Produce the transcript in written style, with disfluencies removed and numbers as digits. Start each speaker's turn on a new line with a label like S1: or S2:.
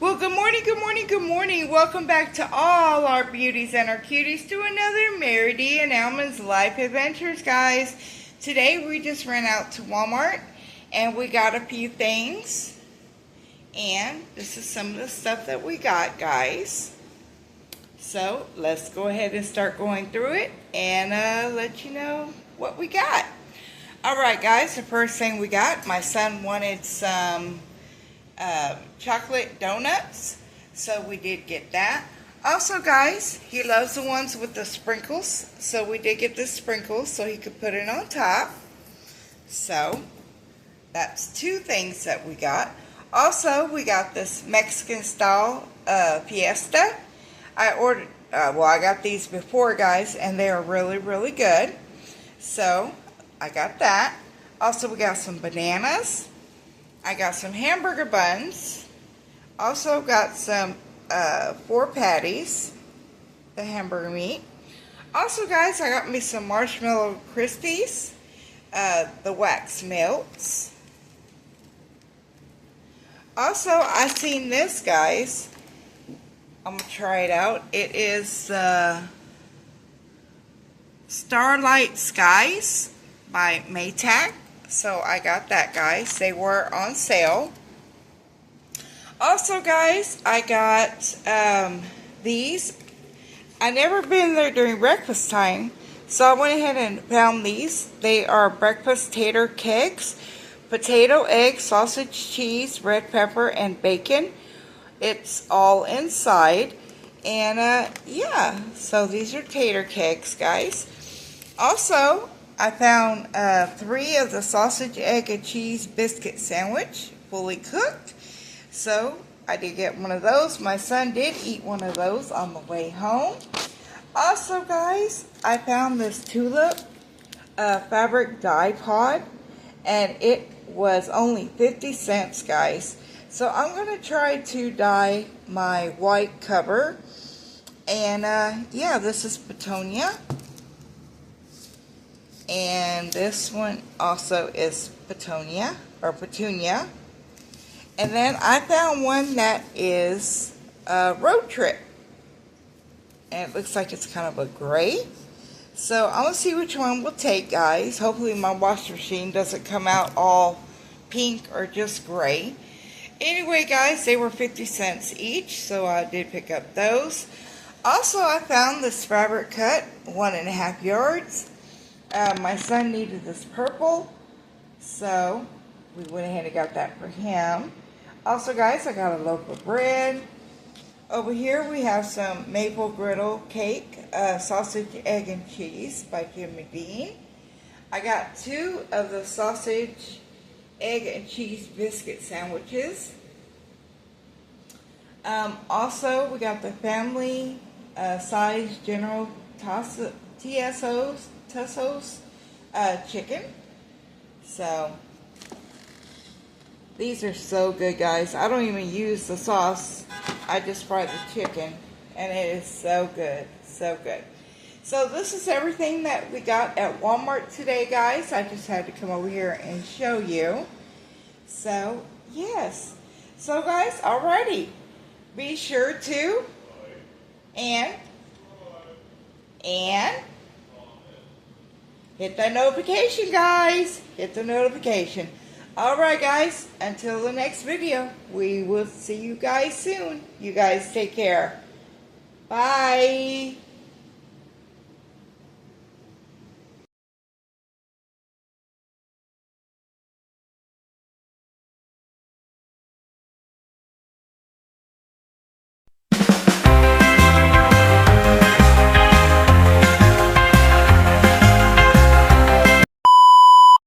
S1: Well, good morning, good morning, good morning. Welcome back to all our beauties and our cuties to another Mary D and Almond's Life Adventures, guys. Today we just ran out to Walmart and we got a few things. And this is some of the stuff that we got, guys. So let's go ahead and start going through it and let you know what we got. Alright, guys, the first thing we got, my son wanted some chocolate donuts, so we did get that. Also, guys, he loves the ones with the sprinkles, so we did get the sprinkles so he could put it on top. So that's two things that we got. Also, we got this Mexican style fiesta. I ordered, I got these before, guys, and they are really, really good. So I got that. Also, we got some bananas. I got some hamburger buns. Also got some 4 patties, the hamburger meat. Also, guys, I got me some marshmallow Crispies, the wax melts. Also, I seen this, guys. I'm gonna try it out. It is Starlight Skies by Maytag. So I got that, guys. They were on sale. Also, guys, I got these. I never been there during breakfast time, so I went ahead and found these. They are breakfast tater cakes, potato, egg, sausage, cheese, red pepper, and bacon. It's all inside. And yeah, so these are tater cakes, guys. Also, I found 3 of the sausage, egg, and cheese biscuit sandwich, fully cooked. So I did get one of those. My son did eat one of those on the way home. Also, guys, I found this tulip fabric dye pod, and it was only 50 cents, guys. So I'm going to try to dye my white cover. And yeah, this is Petunia. And this one also is Petunia. And then I found one that is Road Trip. And it looks like it's kind of a gray. So I'm going to see which one we'll take, guys. Hopefully my washing machine doesn't come out all pink or just gray. Anyway, guys, they were 50 cents each. So I did pick up those. Also, I found this fabric cut, 1.5 yards. My son needed this purple, so we went ahead and got that for him. Also, guys, I got a loaf of bread. Over here we have some maple griddle cake, sausage, egg, and cheese by Jimmy Dean. I got 2 of the sausage, egg, and cheese biscuit sandwiches. Also, we got the family size General Tassos chicken. So these are so good, guys. I don't even use the sauce. I just fry the chicken, and it is so good, so good. So this is everything that we got at Walmart today, guys. I just had to come over here and show you. So yes, so guys, alrighty, be sure to and hit that notification, guys. Hit the notification. Alright, guys. Until the next video, we will see you guys soon. You guys take care. Bye.